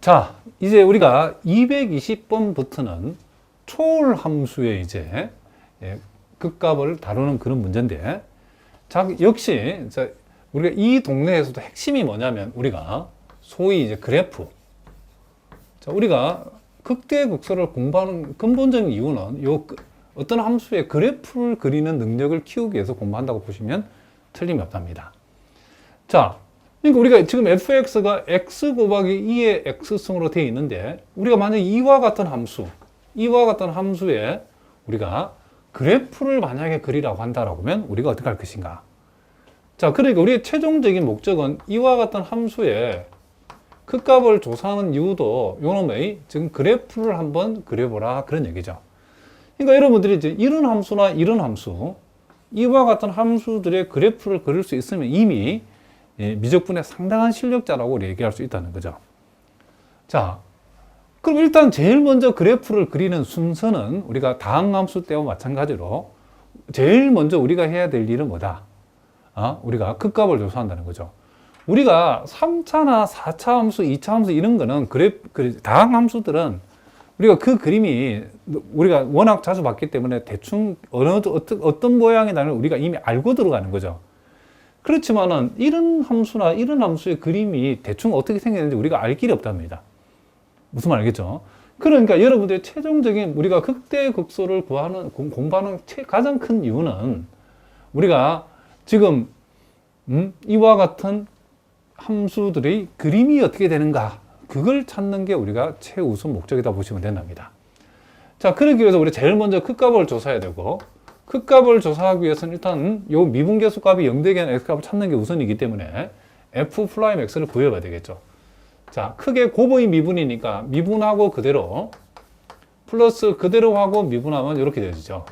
자, 이제 우리가 220번부터는 초월 함수의 이제 극값을 다루는 그런 문제인데, 자, 역시 우리가 이 동네에서도 핵심이 뭐냐면 우리가 소위 이제 그래프. 자, 우리가 극대극소를 공부하는 근본적인 이유는 어떤 함수의 그래프를 그리는 능력을 키우기 위해서 공부한다고 보시면 틀림이 없답니다. 자, 그러니까 우리가 지금 fx가 x 곱하기 2의 x승으로 되어 있는데, 우리가 만약 이와 같은 함수에 우리가 그래프를 만약에 그리라고 한다라고 하면 우리가 어떻게 할 것인가? 자, 그러니까 우리의 최종적인 목적은 이와 같은 함수의 극값을 조사하는 이유도 요놈의 지금 그래프를 한번 그려보라 그런 얘기죠. 그러니까 여러분들이 이제 이런 함수나 이런 함수, 이와 같은 함수들의 그래프를 그릴 수 있으면 이미 미적분의 상당한 실력자라고 얘기할 수 있다는 거죠. 자, 그럼 일단 제일 먼저 그래프를 그리는 순서는 우리가 다항함수 때와 마찬가지로 제일 먼저 우리가 해야 될 일은 뭐다? 우리가 극값을 조사한다는 거죠. 우리가 3차나 4차 함수, 2차 함수 이런 거는 다항함수들은 우리가 그 그림이 우리가 워낙 자주 봤기 때문에 대충 어떤 모양이 나는 우리가 이미 알고 들어가는 거죠. 그렇지만은 이런 함수나 이런 함수의 그림이 대충 어떻게 생겼는지 우리가 알 길이 없답니다. 무슨 말 알겠죠? 그러니까 여러분들의 최종적인 우리가 극대극소를 공부하는 가장 큰 이유는 우리가 지금 이와 같은 함수들의 그림이 어떻게 되는가, 그걸 찾는 게 우리가 최우선 목적이다 보시면 된답니다. 자, 그러기 위해서 우리 제일 먼저 극값을 조사해야 되고, 극값을 조사하기 위해서는 일단 요 미분계수 값이 0되게 하는 x값을 찾는 게 우선이기 때문에 f'(x를) 구해봐야 되겠죠. 자, 크게 곱의 미분이니까 미분하고 그대로 플러스 그대로 하고 미분하면 이렇게 되어지죠.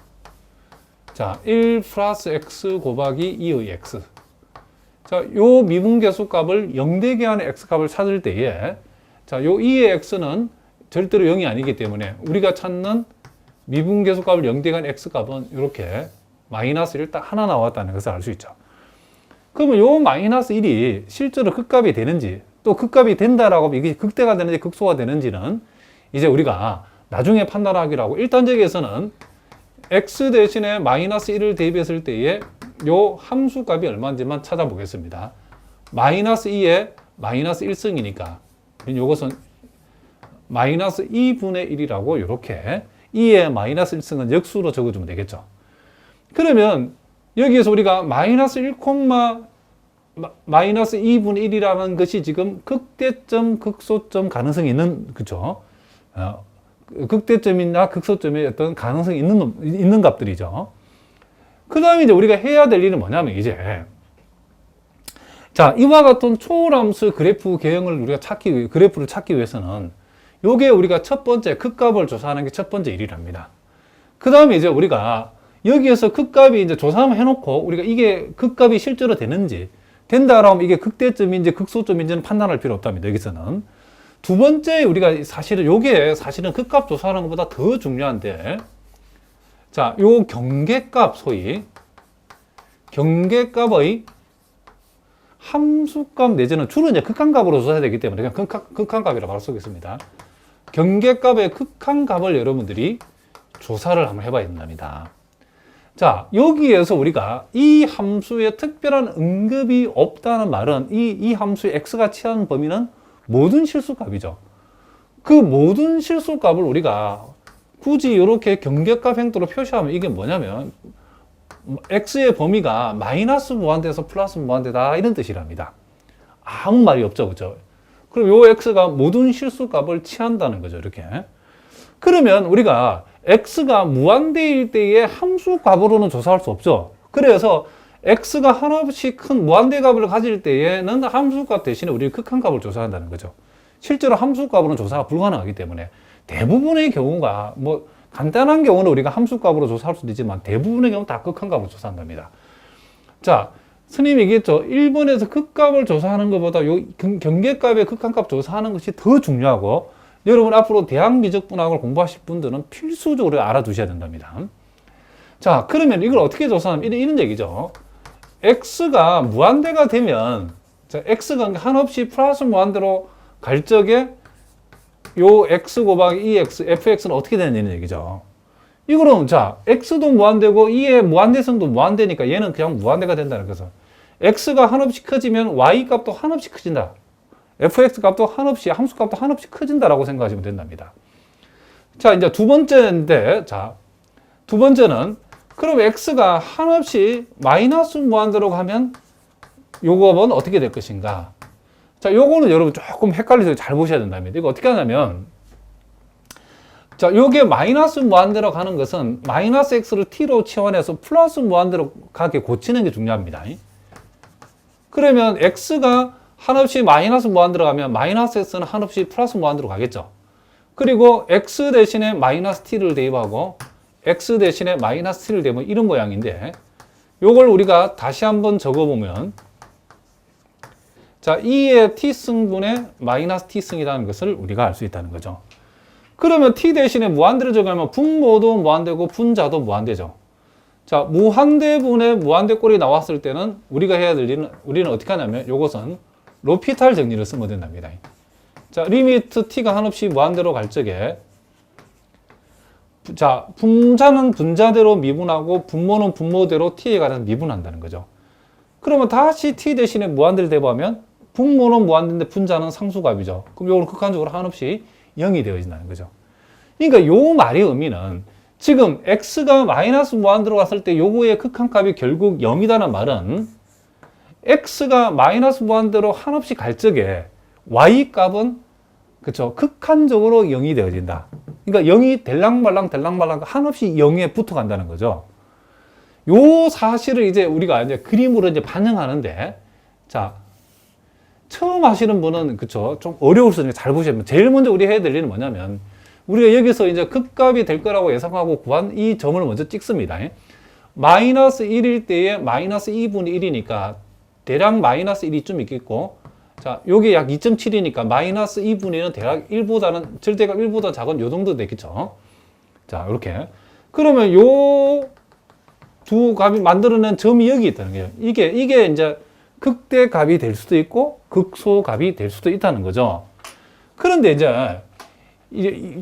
자, 1 플러스 x 곱하기 2의 x. 자, 요 미분계수 값을 0되게 하는 x값을 찾을 때에, 자, 요 2의 x는 절대로 0이 아니기 때문에 우리가 찾는 미분계수 값을 0되게 하는 x값은 이렇게 마이너스 1 딱 하나 나왔다는 것을 알 수 있죠. 그러면 요 마이너스 1이 실제로 극값이 되는지, 또 극값이 된다라고 하면 이게 극대가 되는지 극소가 되는지는 이제 우리가 나중에 판단하기로 하고, 일단적에서는 x 대신에 마이너스 1을 대입했을 때에 요 함수 값이 얼마인지만 찾아보겠습니다. 마이너스 2에 마이너스 1승이니까 요것은 마이너스 2분의 1이라고 이렇게 2에 마이너스 1승은 역수로 적어주면 되겠죠. 그러면 여기에서 우리가 마이너스 1, 마이너스 2분의 1이라는 것이 지금 극대점, 극소점 가능성이 있는, 그죠? 극대점이나 극소점의 어떤 가능성이 있는 값들이죠. 그 다음에 이제 우리가 해야 될 일은 뭐냐면 이제, 자, 이와 같은 초월함수 그래프 개형을 우리가 그래프를 찾기 위해서는 요게 우리가 첫 번째 극값을 조사하는 게 첫 번째 일이랍니다. 그 다음에 이제 우리가 여기에서 극값이 이제 조사만 해놓고 우리가 이게 극값이 실제로 된다라고 하면 이게 극대점인지 극소점인지는 판단할 필요 없답니다. 여기서는. 두 번째 우리가 사실은 요게 사실은 극값 조사하는 것보다 더 중요한데, 자, 요 경계값, 소위 경계값의 함수값 내지는 주로 이제 극한값으로 조사해야 되기 때문에 그냥 극한값이라고 바로 쓰겠습니다. 경계값의 극한값을 여러분들이 조사를 한번 해봐야 된답니다. 자, 여기에서 우리가 이 함수에 특별한 응급이 없다는 말은 이 함수의 x가 취하는 범위는 모든 실수값이죠. 그 모든 실수값을 우리가 굳이 이렇게 경계값 행도로 표시하면 이게 뭐냐면 x의 범위가 마이너스 무한대에서 플러스 무한대다 이런 뜻이랍니다. 아무 말이 없죠, 그죠? 그럼 요 x가 모든 실수값을 취한다는 거죠, 이렇게. 그러면 우리가 x가 무한대일 때의 함수값으로는 조사할 수 없죠. 그래서 x가 한없이 큰 무한대값을 가질 때에는 함수값 대신에 우리 극한값을 조사한다는 거죠. 실제로 함수값으로는 조사가 불가능하기 때문에 대부분의 경우가 뭐 간단한 경우는 우리가 함수값으로 조사할 수도 있지만 대부분의 경우 다 극한값으로 조사한답니다. 자, 스님이 얘기했죠. 1번에서 극값을 조사하는 것보다 요 경계값의 극한값 조사하는 것이 더 중요하고, 여러분 앞으로 대학미적분학을 공부하실 분들은 필수적으로 알아두셔야 된답니다. 자, 그러면 이걸 어떻게 조사하면 이런 얘기죠. x가 무한대가 되면, 자, x가 한없이 플러스 무한대로 갈 적에 요 x 곱하기 2x, fx는 어떻게 되는 얘기죠? 이거는 자, x도 무한대고 2의 무한대성도 무한대니까 얘는 그냥 무한대가 된다는 거죠. x가 한없이 커지면 y 값도 한없이 커진다. fx 값도 한없이, 함수 값도 한없이 커진다라고 생각하시면 된답니다. 자, 이제 두 번째인데, 자, 두 번째는 그럼 x가 한없이 마이너스 무한대로 가면 요 값은 어떻게 될 것인가? 자, 요거는 여러분 조금 헷갈리서 잘 보셔야 된답니다. 이거 어떻게 하냐면, 자, 요게 마이너스 무한대로 가는 것은 마이너스 x를 t로 치환해서 플러스 무한대로 가게 고치는 게 중요합니다. 그러면 x가 한없이 마이너스 무한대로 가면 마이너스 x는 한없이 플러스 무한대로 가겠죠. 그리고 x 대신에 마이너스 t를 대입하고 x 대신에 마이너스 t를 대입하면 이런 모양인데, 요걸 우리가 다시 한번 적어보면, 자, 2의 t승분의 마이너스 t승이라는 것을 우리가 알 수 있다는 거죠. 그러면 t 대신에 무한대를 적으면 분모도 무한대고 분자도 무한대죠. 자, 무한대분의 무한대꼴이 나왔을 때는 우리가 해야 될 일은, 우리는 어떻게 하냐면 요것은 로피탈 정리를 쓰면 된답니다. 자, 리미트 t가 한없이 무한대로 갈 적에, 자, 분자는 분자대로 미분하고 분모는 분모대로 t에 관해서 미분한다는 거죠. 그러면 다시 t 대신에 무한대를 대입하면 분모는 무한대인데 분자는 상수값이죠. 그럼 요거는 극한적으로 한없이 0이 되어진다는 거죠. 그러니까 요 말의 의미는 지금 x가 마이너스 무한대로 갔을 때 요거의 극한값이 결국 0이라는 말은 x가 마이너스 무한대로 한없이 갈 적에 y 값은 그쵸 극한적으로 0이 되어진다. 그러니까 0이 될랑말랑 한없이 0에 붙어 간다는 거죠. 요 사실을 이제 우리가 이제 그림으로 이제 반영하는데, 자, 처음 하시는 분은 그쵸 좀 어려울 수 있으니까 잘 보시면, 제일 먼저 우리 해야 될 일은 뭐냐면, 우리가 여기서 이제 극값이 될 거라고 예상하고 구한 이 점을 먼저 찍습니다. 마이너스 1일 때에 마이너스 2분의 1이니까 대략 마이너스 1이 좀 있겠고, 자, 요게 약 2.7이니까 마이너스 2분의 1은 대략 1보다는, 절대값 1보다 작은 요 정도 되겠죠. 자, 이렇게. 그러면 요 두 값이 만들어낸 점이 여기 있다는 거예요. 이게 이제 극대값이 될 수도 있고 극소값이 될 수도 있다는 거죠. 그런데 이제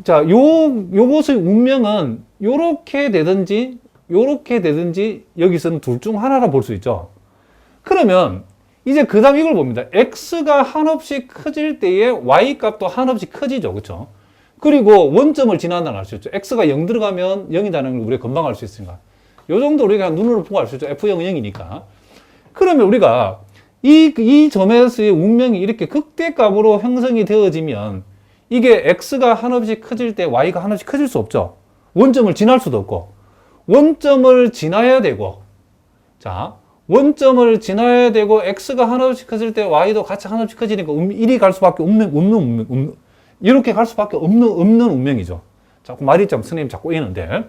자, 요것의 운명은 요렇게 되든지 여기서는 둘 중 하나라 볼 수 있죠. 그러면 이제 그 다음 이걸 봅니다. x가 한없이 커질 때에 y 값도 한없이 커지죠. 그렇죠? 그리고 원점을 지나간다는 알 수 있죠. x가 0 들어가면 0이라는 걸 우리가 금방 알 수 있으니까. 요 정도 우리가 눈으로 보고 알 수 있죠. f0은 0이니까. 그러면 우리가 이 점에서의 운명이 이렇게 극대값으로 형성이 되어지면 이게 x가 한없이 커질 때 y가 한없이 커질 수 없죠. 원점을 지날 수도 없고, 원점을 지나야 되고, 자, 원점을 지나야 되고 x가 한없이 커질 때 y도 같이 한없이 커지니까 이리 갈 수밖에 없는 이렇게 갈 수밖에 없는 운명이죠. 자꾸 말이 좀 선생님 자꾸 이는데,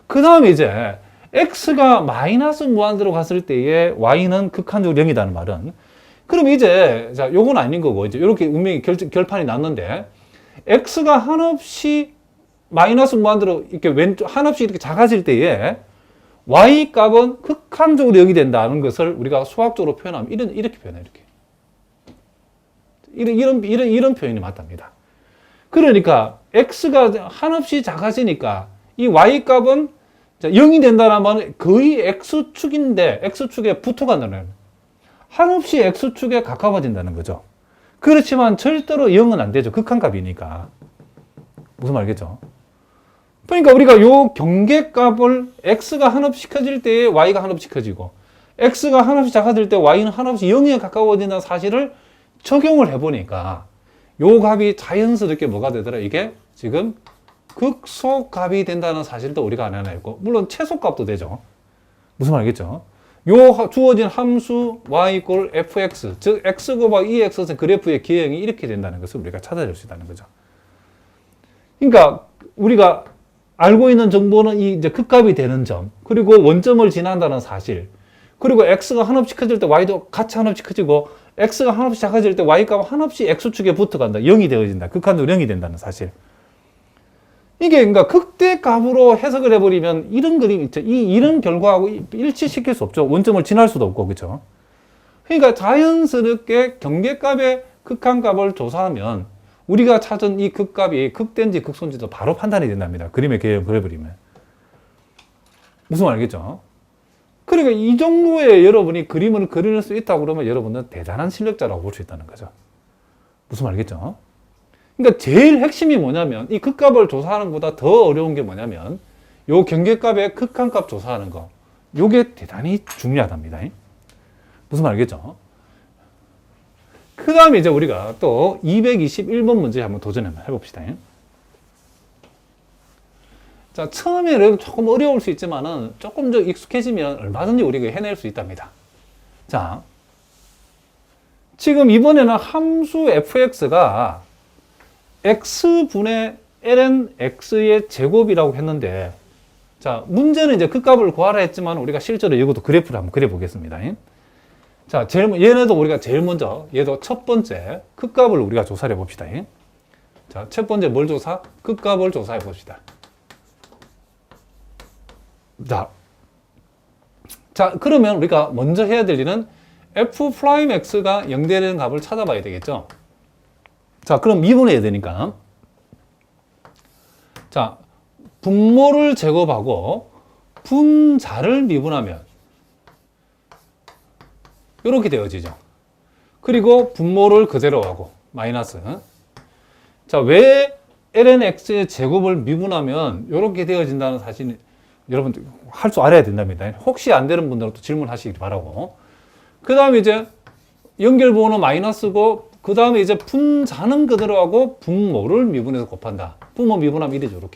그 다음에 이제 x가 마이너스 무한대로 갔을 때에 y는 극한적으로 0이라는 말은, 그럼 이제 자, 요건 아닌 거고, 이제 이렇게 운명이 결판이 났는데, x가 한없이 마이너스 무한대로 이렇게 한없이 이렇게 작아질 때에 y 값은 극한적으로 0이 된다는 것을 우리가 수학적으로 표현하면 이렇게 표현해요. 이런 표현이 맞답니다. 그러니까 x가 한없이 작아지니까 이 y 값은 0이 된다는 말은 거의 x축인데 x축에 붙어간다는 거예요. 한없이 x축에 가까워진다는 거죠. 그렇지만 절대로 0은 안 되죠. 극한값이니까. 무슨 말이겠죠? 그러니까 우리가 요 경계값을 x가 한없이 커질 때에 y가 한없이 커지고, x가 한없이 작아질 때 y는 한없이 0에 가까워진다는 사실을 적용을 해보니까 요 값이 자연스럽게 뭐가 되더라? 이게 지금 극소값이 된다는 사실도 우리가 알아냈고, 물론 최소값도 되죠. 무슨 말이겠죠? 요 주어진 함수 y 이꼴 fx, 즉 x 곱하기 2x의 그래프의 기형이 이렇게 된다는 것을 우리가 찾아낼 수 있다는 거죠. 그러니까 우리가 알고 있는 정보는 이 이제 극값이 되는 점, 그리고 원점을 지난다는 사실, 그리고 x가 한없이 커질 때 y도 같이 한없이 커지고, x가 한없이 작아질 때 y값은 한없이 x축에 붙어간다. 0이 되어진다. 극한적으로 0이 된다는 사실. 이게 그러니까 극대값으로 해석을 해버리면 이런 그림이 있죠. 이런 결과하고 일치시킬 수 없죠. 원점을 지날 수도 없고, 그렇죠? 그러니까 자연스럽게 경계값의 극한값을 조사하면 우리가 찾은 이 극값이 극대인지 극소인지도 바로 판단이 된답니다. 그림에 그려버리면. 무슨 말 알겠죠? 그러니까 이 정도의 여러분이 그림을 그릴 수 있다고 그러면 여러분은 대단한 실력자라고 볼 수 있다는 거죠. 무슨 말 알겠죠? 그러니까 제일 핵심이 뭐냐면 이 극값을 조사하는 것보다 더 어려운 게 뭐냐면 요 경계값의 극한값 조사하는 거. 요게 대단히 중요하답니다. 무슨 말 알겠죠? 그 다음에 이제 우리가 또 221번 문제 한번 도전해 봅시다. 자, 처음에는 조금 어려울 수 있지만은 조금 더 익숙해지면 얼마든지 우리가 해낼 수 있답니다. 자, 지금 이번에는 함수 fx가 x분의 ln x의 제곱이라고 했는데, 자, 문제는 이제 그 값을 구하라 했지만 우리가 실제로 이것도 그래프를 한번 그려보겠습니다. 자, 얘네도 우리가 제일 먼저, 얘도 첫 번째 그 값을 우리가 조사를 해봅시다. 자, 첫 번째 뭘 조사? 그 값을 조사해 봅시다. 자, 그러면 우리가 먼저 해야 될 일은 f'x가 0되는 값을 찾아봐야 되겠죠. 자, 그럼 미분해야 되니까. 자, 분모를 제곱하고 분자를 미분하면 이렇게 되어지죠. 그리고 분모를 그대로 하고 마이너스. 자, 왜 ln x의 제곱을 미분하면 이렇게 되어진다는 사실 여러분들 할 줄 알아야 된답니다. 혹시 안 되는 분들은 또 질문하시기 바라고. 그 다음에 이제 연결부호는 마이너스고, 그 다음에 이제 분자는 그대로 하고 분모를 미분해서 곱한다. 분모 미분하면 1이죠.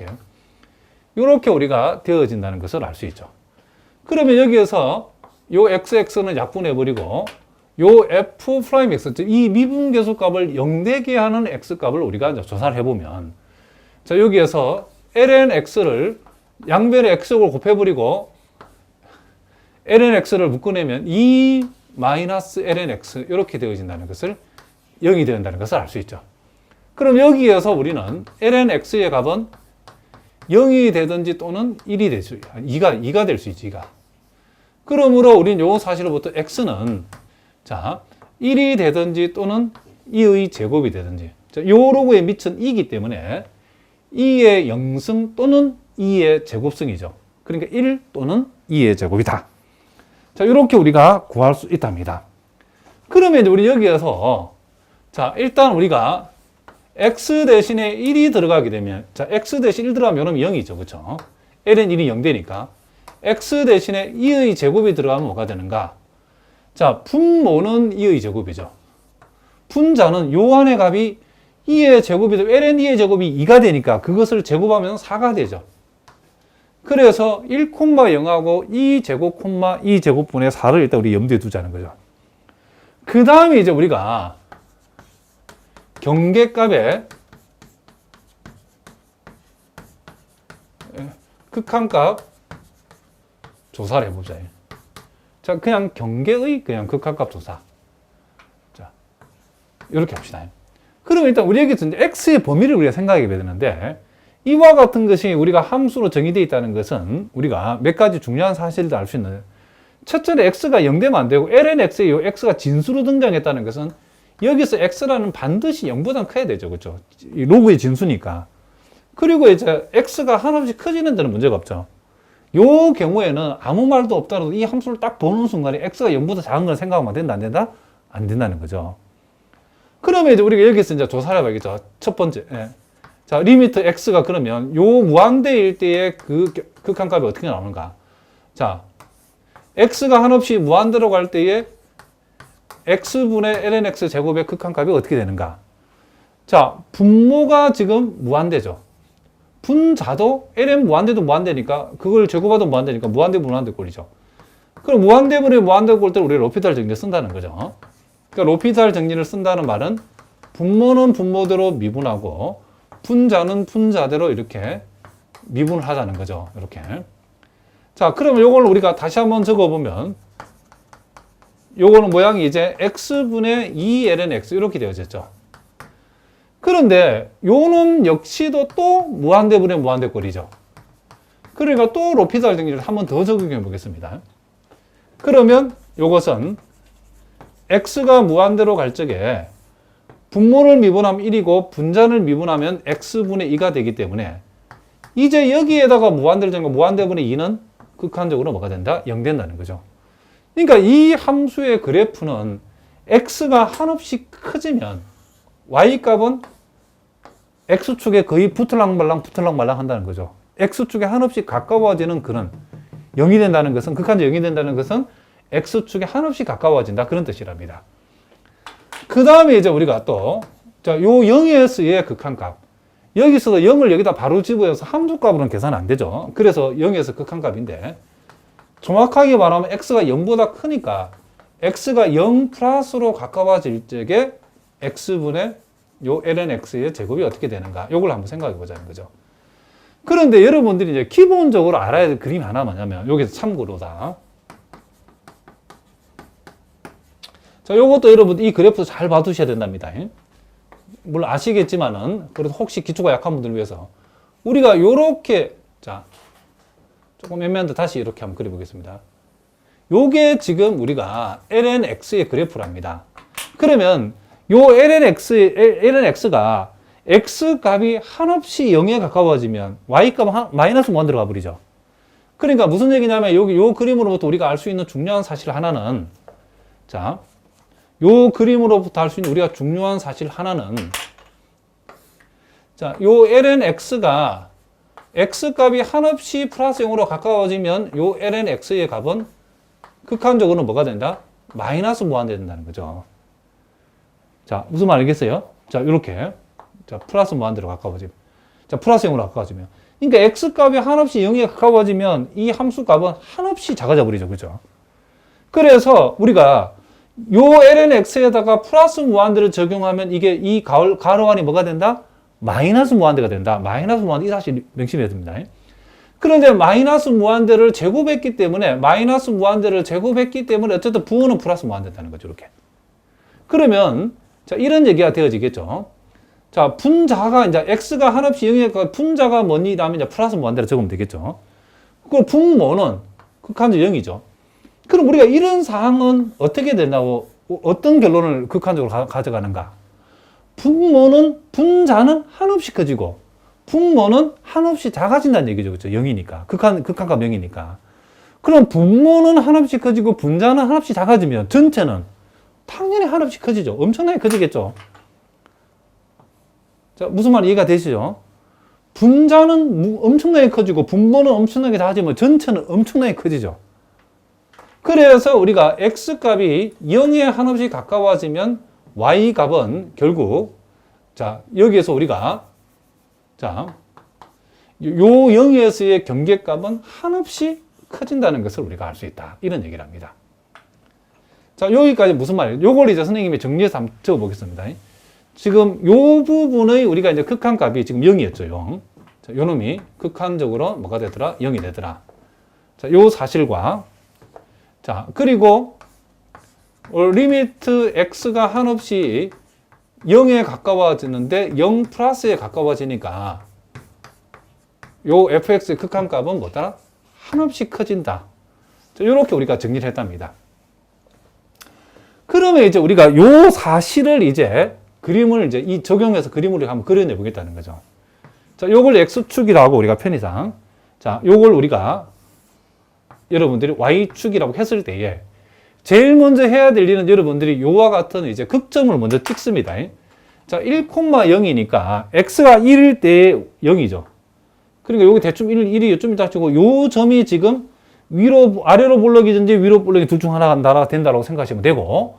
이렇게 우리가 되어진다는 것을 알 수 있죠. 그러면 여기에서 요 xx는 약분해버리고 요 f'x, 이 미분계수값을 0되게 하는 x값을 우리가 조사를 해보면, 자, 여기에서 ln x를 양변에 x를 곱해버리고 ln x를 묶어내면 2 마이너스 ln x 이렇게 되어진다는 것을 0이 된다는 것을 알 수 있죠. 그럼 여기에서 우리는 ln x의 값은 0이 되든지 또는 1이 될 수, 2가 될 수 있지, 2가. 그러므로 우리는 요 사실로부터 x는, 자, 1이 되든지 또는 2의 제곱이 되든지, 자, 요 로그에 미천 2이기 때문에 2의 0승 또는 2의 제곱승이죠. 그러니까 1 또는 2의 제곱이다. 자, 이렇게 우리가 구할 수 있답니다. 그러면 이제 우리 여기에서, 자, 일단 우리가 x 대신에 1이 들어가게 되면, 자, x 대신 1 들어가면 0이죠. 그쵸? ln 1이 0 되니까. x 대신에 2의 제곱이 들어가면 뭐가 되는가? 자, 분모는 2의 제곱이죠. 분자는 요 안의 값이 2의 제곱이 되고 ln 2의 제곱이 2가 되니까 그것을 제곱하면 4가 되죠. 그래서 1,0하고 2제곱, 2제곱분의 4를 일단 우리 염두에 두자는 거죠. 그 다음에 이제 우리가 경계값의 극한값 조사를 해보자. 자, 그냥 경계의 그냥 극한값 조사. 자, 이렇게 합시다. 그럼 일단 우리 여기서 이제 x의 범위를 우리가 생각하게 되는데, 이와 같은 것이 우리가 함수로 정의되어 있다는 것은 우리가 몇 가지 중요한 사실을 알 수 있는, 첫째로 x가 0 되면 안 되고 ln x에 요 x가 진수로 등장했다는 것은 여기서 x라는 반드시 0보다 커야 되죠. 그렇죠? 이 로그의 진수니까. 그리고 이제 x가 하나씩 커지는 데는 문제가 없죠. 요 경우에는 아무 말도 없다라도 이 함수를 딱 보는 순간에 x가 0보다 작은 걸 생각하면 된다, 안 된다? 안 된다는 거죠. 그러면 이제 우리가 여기서 이제 조사를 해봐야겠죠. 첫 번째. 예. 자, 리미트 x가 그러면 요 무한대일 때의 그 극한값이 어떻게 나오는가? 자, x가 한없이 무한대로 갈 때에 x분의 ln x 제곱의 극한값이 어떻게 되는가? 자, 분모가 지금 무한대죠. 분자도 ln 무한대도 무한대니까 그걸 제곱하도 무한대니까 무한대 무한대 꼴이죠. 그럼 무한대분의 무한대 꼴 때 우리 로피탈 정리를 쓴다는 거죠. 그러니까 로피탈 정리를 쓴다는 말은 분모는 분모대로 미분하고 분자는 분자대로 이렇게 미분을 하자는 거죠. 이렇게. 자, 그러면 요걸 우리가 다시 한번 적어보면 요거는 모양이 이제 x분의 2ln x 이렇게 되어졌죠. 그런데 요는 역시도 또 무한대분의 무한대꼴이죠. 그러니까 또 로피탈 정리를 한번 더 적용해 보겠습니다. 그러면 요것은 x가 무한대로 갈 적에 분모를 미분하면 1이고 분자를 미분하면 x분의 2가 되기 때문에 이제 여기에다가 무한대를 정거 무한대분의 2는 극한적으로 뭐가 된다? 0 된다는 거죠. 그러니까 이 함수의 그래프는 x가 한없이 커지면 y값은 x축에 거의 붙을랑말랑 한다는 거죠. x축에 한없이 가까워지는 그런 0이 된다는 것은, 극한적 0이 된다는 것은 x축에 한없이 가까워진다, 그런 뜻이랍니다. 그 다음에 이제 우리가 또, 자, 요 0에서의 극한값. 여기서도 0을 여기다 바로 집어서 함수값으로는 계산 안 되죠. 그래서 0에서 극한값인데, 정확하게 말하면 x가 0보다 크니까 x가 0 플러스로 가까워질 적에 x분의 요 lnx의 제곱이 어떻게 되는가, 요걸 한번 생각해 보자는 거죠. 그런데 여러분들이 이제 기본적으로 알아야 될 그림이 하나 뭐냐면, 여기서 참고로다. 자, 요것도 여러분 이 그래프 잘 봐두셔야 된답니다. 물론 아시겠지만은, 그래도 혹시 기초가 약한 분들을 위해서 우리가 요렇게, 자, 조금 애매한데 다시 이렇게 한번 그려보겠습니다. 요게 지금 우리가 lnx의 그래프랍니다. 그러면 요 lnx가 x 값이 한없이 0에 가까워지면 y 값은 마이너스 무한 들어가 버리죠. 그러니까 무슨 얘기냐면, 여기 요 그림으로부터 우리가 알 수 있는 중요한 사실 하나는, 자, 요 그림으로부터 알 수 있는 우리가 중요한 사실 하나는, 자, 요 lnx가 x 값이 한없이 플러스 0으로 가까워지면 요 lnx의 값은 극한적으로는 뭐가 된다? 마이너스 무한대 된다는 거죠. 자, 무슨 말 알겠어요? 자, 요렇게. 자, 플러스 무한대로 가까워지면. 자, 플러스 0으로 가까워지면. 그러니까 x 값이 한없이 0에 가까워지면 이 함수 값은 한없이 작아져 버리죠. 그죠? 그래서 우리가 요 lnx에다가 플러스 무한대를 적용하면 이게 이 가로 안이 뭐가 된다? 마이너스 무한대가 된다. 마이너스 무한대, 이 사실 명심해야 됩니다. 그런데 마이너스 무한대를 제곱했기 때문에, 어쨌든 부호는 플러스 무한대다는 거죠. 이렇게. 그러면, 자, 이런 얘기가 되어지겠죠. 자, 분자가 이제 x가 한없이 0이니까 분자가 뭐니라면 이제 플러스 무한대로 적으면 되겠죠. 그 분모는 극한적 0이죠. 그럼 우리가 이런 상황은 어떻게 된다고, 어떤 결론을 극한적으로 가져가는가? 분자는 한없이 커지고, 분모는 한없이 작아진다는 얘기죠. 그렇죠? 0이니까. 극한값 0이니까. 그럼 분모는 한없이 커지고, 분자는 한없이 작아지면 전체는 당연히 한없이 커지죠. 엄청나게 커지겠죠. 자, 무슨 말 이해가 되시죠? 분자는 엄청나게 커지고, 분모는 엄청나게 작아지면 전체는 엄청나게 커지죠. 그래서 우리가 x값이 0에 한없이 가까워지면 y값은 결국, 자, 여기에서 우리가, 자, 요 0에서의 경계값은 한없이 커진다는 것을 우리가 알 수 있다. 이런 얘기를 합니다. 자, 여기까지 무슨 말이에요? 요걸 이제 선생님이 정리해서 한번 적어 보겠습니다. 지금 요 부분의 우리가 이제 극한값이 지금 0이었죠, 0. 자, 요 놈이 극한적으로 뭐가 되더라? 0이 되더라. 자, 요 사실과, 자, 그리고 리미트 x가 한없이 0에 가까워지는데 0 플러스에 가까워지니까 요 fx의 극한값은 뭐더라? 한없이 커진다. 자, 요렇게 우리가 정리를 했답니다. 그러면 이제 우리가 요 사실을 이제 그림을 이제 이 적용해서 그림으로 한번 그려내 보겠다는 거죠. 자, 요걸 x축이라고 우리가 편의상, 자, 요걸 우리가 여러분들이 y축이라고 했을 때에 제일 먼저 해야 될 일은 여러분들이 요와 같은 이제 극점을 먼저 찍습니다. 자, 1,0이니까 x가 1일 때 0이죠. 그러니까 여기 대충 1이 좀 이따 치고 요 점이 지금 위로, 아래로 볼록이든지 위로 볼록이 둘 중 하나가 된다고 생각하시면 되고,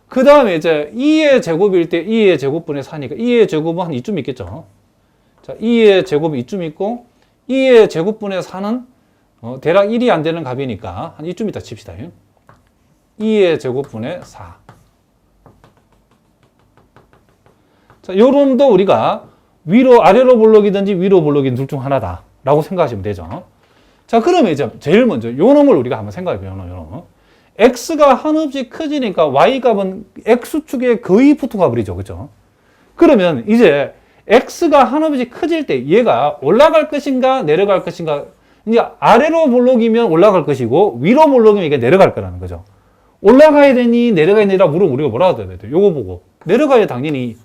그 다음에 이제 2의 제곱일 때 2의 제곱분의 4니까 2의 제곱은 한 이쯤 있겠죠. 자, 2의 제곱이 이쯤 있고 2의 제곱분의 4는 대략 1이 안 되는 값이니까 한 이쯤 있다 칩시다. 2의 제곱분의 4. 자, 요놈도 우리가 위로, 아래로 볼록이든지 위로 볼록이든 둘 중 하나다 라고 생각하시면 되죠. 자, 그러면 이제 제일 먼저 요 놈을 우리가 한번 생각해 보요. 요 놈. x가 한없이 커지니까 y값은 x축에 거의 붙어가 버리죠. 그죠? 그러면 이제 x가 한없이 커질 때 얘가 올라갈 것인가 내려갈 것인가, 이제 아래로 볼록이면 올라갈 것이고 위로 볼록이면 이게 내려갈 거라는 거죠. 올라가야 되니 내려가야 되니라 물으면 우리가 뭐라고 해야 돼요? 요거 보고 내려가야 당연히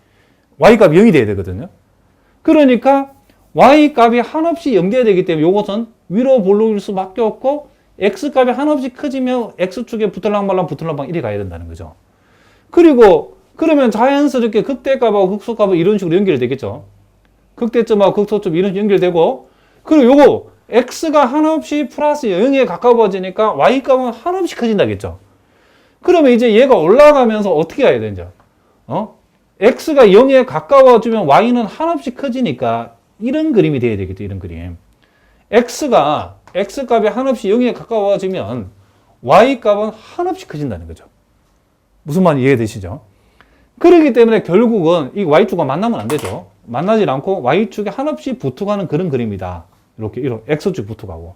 y값이 0이 돼야 되거든요. 그러니까 y값이 한없이 0 돼야 되기 때문에 이것은 위로 볼록일 수밖에 없고 x값이 한없이 커지면 x축에 붙을랑말랑 1이 가야 된다는 거죠. 그리고 그러면 자연스럽게 극대값하고 극소값은 이런 식으로 연결이 되겠죠. 극대점하고 극소점 이런 식으로 연결되고, 그리고 요거 x가 한없이 플러스 0에 가까워지니까 y값은 한없이 커진다겠죠. 그러면 이제 얘가 올라가면서 어떻게 해야 되죠? x가 0에 가까워지면 y는 한없이 커지니까 이런 그림이 돼야 되겠죠. 이런 그림. x값이 한없이 0에 가까워지면 y값은 한없이 커진다는 거죠. 무슨 말인지 이해되시죠? 그렇기 때문에 결국은 이 y축과 만나면 안 되죠. 만나지 않고 y축에 한없이 붙어가는 그런 그림이다. 이렇게 x축 붙어가고.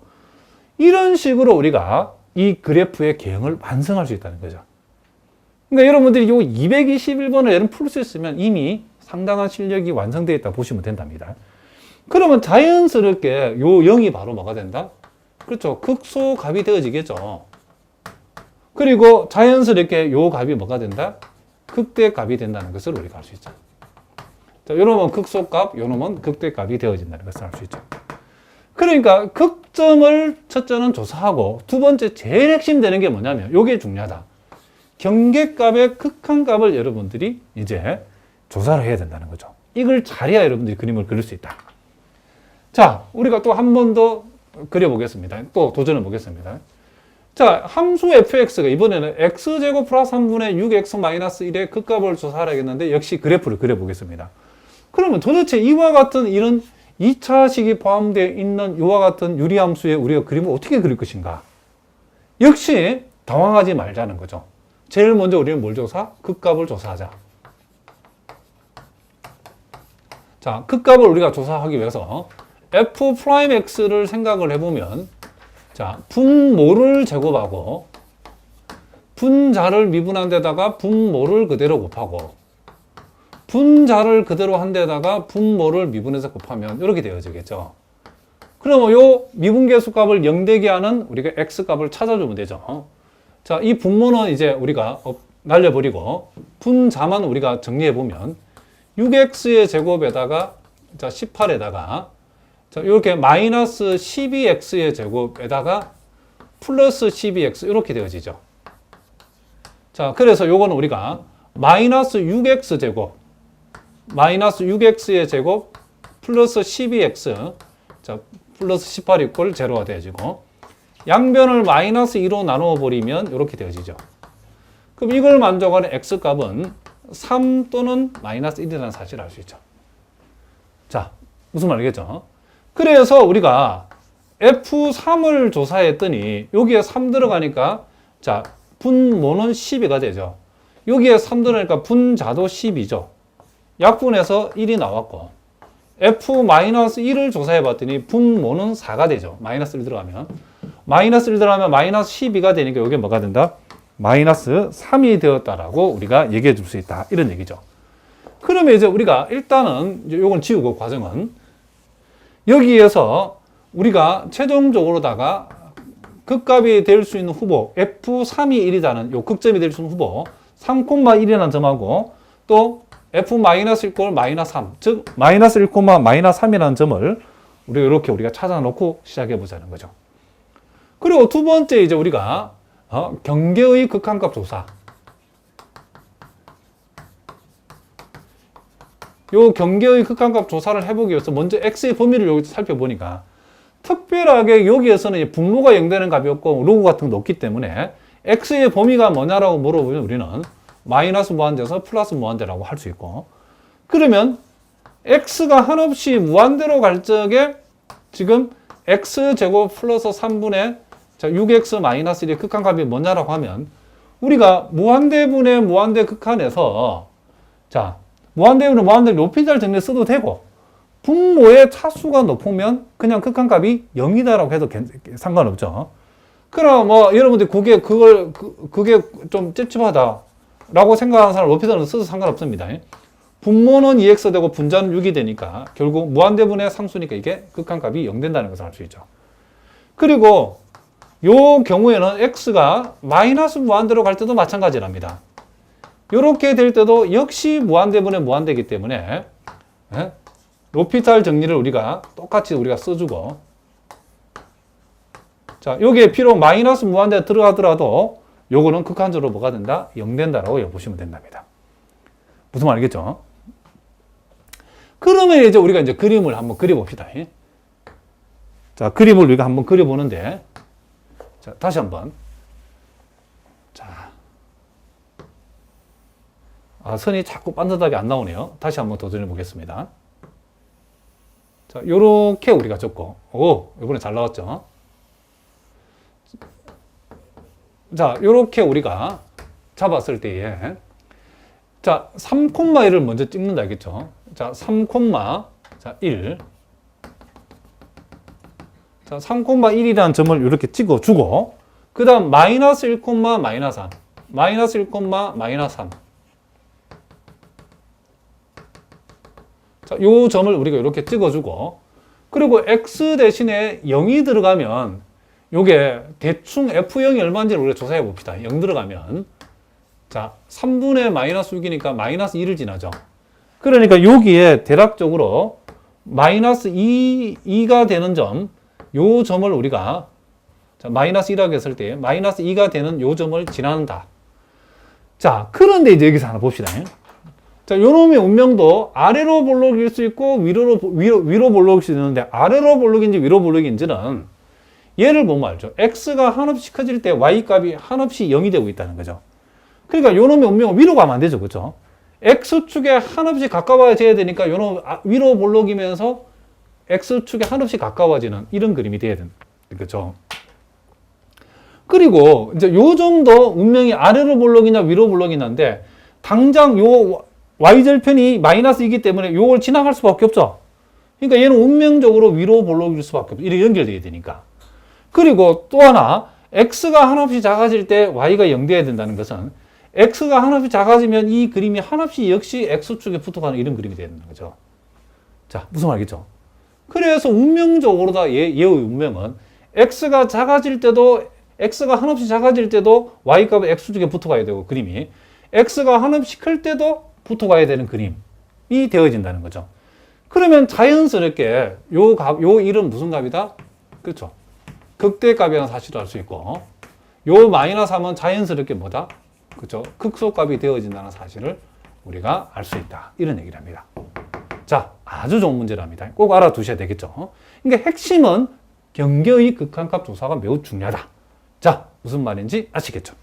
이런 식으로 우리가 이 그래프의 개형을 완성할 수 있다는 거죠. 그러니까 여러분들이 이 221번을 얘는 풀 수 있으면 이미 상당한 실력이 완성되어 있다 보시면 된답니다. 그러면 자연스럽게 요 0이 바로 뭐가 된다? 그렇죠. 극소값이 되어지겠죠. 그리고 자연스럽게 요 값이 뭐가 된다? 극대값이 된다는 것을 우리가 알 수 있죠. 자, 요 놈은 극소값, 요 놈은 극대값이 되어진다는 것을 알 수 있죠. 그러니까 극점을 첫째는 조사하고 두 번째 제일 핵심 되는 게 뭐냐면 요게 중요하다. 경계값의 극한값을 여러분들이 이제 조사를 해야 된다는 거죠. 이걸 잘해야 여러분들이 그림을 그릴 수 있다. 자, 우리가 또 한 번 더 그려보겠습니다. 또 도전해 보겠습니다. 자, 함수 fx가 이번에는 x제곱 플러스 3분의 6x 마이너스 1의 극값을 조사하겠는데 역시 그래프를 그려보겠습니다. 그러면 도대체 이와 같은 이런 2차식이 포함되어 있는 이와 같은 유리함수에 우리가 그림을 어떻게 그릴 것인가? 역시 당황하지 말자는 거죠. 제일 먼저 우리는 뭘 조사? 극값을 조사하자. 자, 극값을 우리가 조사하기 위해서 f'x를 생각을 해보면, 자, 분모를 제곱하고 분자를 미분한 데다가 분모를 그대로 곱하고 분자를 그대로 한 데다가 분모를 미분해서 곱하면 이렇게 되어지겠죠. 그러면 요 미분계수 값을 0되게 하는 우리가 x값을 찾아주면 되죠. 자, 이 분모는 이제 우리가 날려버리고 분자만 우리가 정리해보면 6x의 제곱에다가 자 18에다가 자 이렇게 마이너스 12x의 제곱에다가 플러스 12x 이렇게 되어지죠. 자, 그래서 요거는 우리가 마이너스 6x 제곱 마이너스 6x의 제곱 플러스 12x 자 플러스 18 이꼴 제로가 되어지고 양변을 마이너스 2로 나누어 버리면 이렇게 되어지죠. 그럼 이걸 만족하는 x값은 3 또는 마이너스 1이라는 사실을 알 수 있죠. 자, 무슨 말이겠죠? 그래서 우리가 F3을 조사했더니 여기에 3 들어가니까 자 분모는 12가 되죠. 여기에 3 들어가니까 분자도 10이죠. 약분해서 1이 나왔고 F-1을 조사해 봤더니 분모는 4가 되죠. 마이너스 1 들어가면 마이너스 1 들어가면 마이너스 12가 되니까 이게 뭐가 된다? 마이너스 3이 되었다라고 우리가 얘기해 줄 수 있다. 이런 얘기죠. 그러면 이제 우리가 일단은 이건 지우고 과정은 여기에서 우리가 최종적으로다가 극값이 될 수 있는 후보 F3이 1이라는 요 극점이 될 수 있는 후보 3,1이라는 점하고 또 F-1 꼴 마이너스 3, 즉 마이너스 1, 마이너스 3이라는 점을 우리가 이렇게 우리가 찾아놓고 시작해 보자는 거죠. 그리고 두 번째 이제 우리가 경계의 극한값 조사. 요 경계의 극한값 조사를 해보기 위해서 먼저 x의 범위를 여기 살펴보니까 특별하게 여기에서는 분모가 0되는 값이 없고 로그 같은 게 없기 때문에 x의 범위가 뭐냐라고 물어보면 우리는 마이너스 무한대에서 플러스 무한대라고 할 수 있고, 그러면 x가 한없이 무한대로 갈 적에 지금 x제곱 플러스 3분의 6x 마이너스 1의 극한값이 뭐냐라고 하면 우리가 무한대분의 무한대 극한에서 자 무한대분의 무한대 높이자를 정리 써도 되고 분모의 차수가 높으면 그냥 극한값이 0이다라고 해도 상관없죠. 그럼 뭐 여러분들이 그게 좀 찝찝하다라고 생각하는 사람 높이자는 써도 상관없습니다. 분모는 2x 되고 분자는 6이 되니까 결국 무한대분의 상수니까 이게 극한값이 0 된다는 것을 알 수 있죠. 그리고 요 경우에는 x가 마이너스 무한대로 갈 때도 마찬가지랍니다. 이렇게 될 때도 역시 무한대분의 무한대이기 때문에 예? 로피탈 정리를 우리가 똑같이 우리가 써주고, 자, 여기에 비록 마이너스 무한대 들어가더라도 요거는 극한적으로 뭐가 된다? 0 된다라고 보시면 된답니다. 무슨 말이겠죠? 그러면 이제 우리가 이제 그림을 한번 그려봅시다. 자, 그림을 우리가 한번 그려보는데, 자, 다시 한번. 자, 선이 자꾸 반듯하게 안 나오네요. 다시 한번 도전해 보겠습니다. 자, 요렇게 우리가 적고, 오, 이번에 잘 나왔죠? 자, 요렇게 우리가 잡았을 때에, 자, 3,1을 먼저 찍는다, 알겠죠? 자, 3,1. 자, 3,1이라는 점을 이렇게 찍어주고, 그 다음 마이너스 1, 마이너스 3. 마이너스 1, 마이너스 3. 자, 요 점을 우리가 이렇게 찍어주고, 그리고 x 대신에 0이 들어가면, 요게 대충 F0이 얼마인지를 우리가 조사해 봅시다. 0 들어가면. 자, 3분의 마이너스 6이니까 마이너스 2를 지나죠. 그러니까 여기에 대략적으로 마이너스 2가 되는 점, 요 점을 우리가, 자, 마이너스 1하고 했을 때 마이너스 2가 되는 요 점을 지나는다. 자, 그런데 이제 여기서 하나 봅시다. 자, 요놈의 운명도 아래로 볼록일 수 있고 위로 볼록일 수 있는데, 아래로 볼록인지 위로 볼록인지는 얘를 보면 알죠. x가 한없이 커질 때 y 값이 한없이 0이 되고 있다는 거죠. 그러니까 요놈의 운명은 위로 가면 안 되죠. 그렇죠? x축에 한없이 가까워져야 되니까 요놈 위로 볼록이면서 x축에 한없이 가까워지는 이런 그림이 돼야 된다. 그렇죠? 그리고 이제 요 정도 운명이 아래로 볼록이냐 위로 볼록이냐인데, 당장 요 y절편이 마이너스이기 때문에 요걸 지나갈 수밖에 없죠. 그러니까 얘는 운명적으로 위로 볼록일 수밖에 없죠. 이렇게 연결돼야 되니까. 그리고 또 하나, x가 한없이 작아질 때 y가 0 돼야 된다는 것은, x가 한없이 작아지면 이 그림이 한없이 역시 x축에 붙어가는 이런 그림이 돼야 된다는 거죠. 자, 무슨 말이겠죠? 그래서 운명적으로 다 얘의 운명은 x가 작아질 때도, x가 한없이 작아질 때도 y값은 x축에 붙어가야 되고, 그림이 x가 한없이 클 때도 붙어가야 되는 그림이 되어진다는 거죠. 그러면 자연스럽게 요 일은 무슨 값이다? 그렇죠? 극대값이라는 사실을 알 수 있고, 요 마이너스 3은 자연스럽게 뭐다? 그렇죠? 극소값이 되어진다는 사실을 우리가 알 수 있다. 이런 얘기를 합니다. 자, 아주 좋은 문제랍니다. 꼭 알아두셔야 되겠죠? 그러니까 핵심은 경계의 극한값 조사가 매우 중요하다. 자, 무슨 말인지 아시겠죠?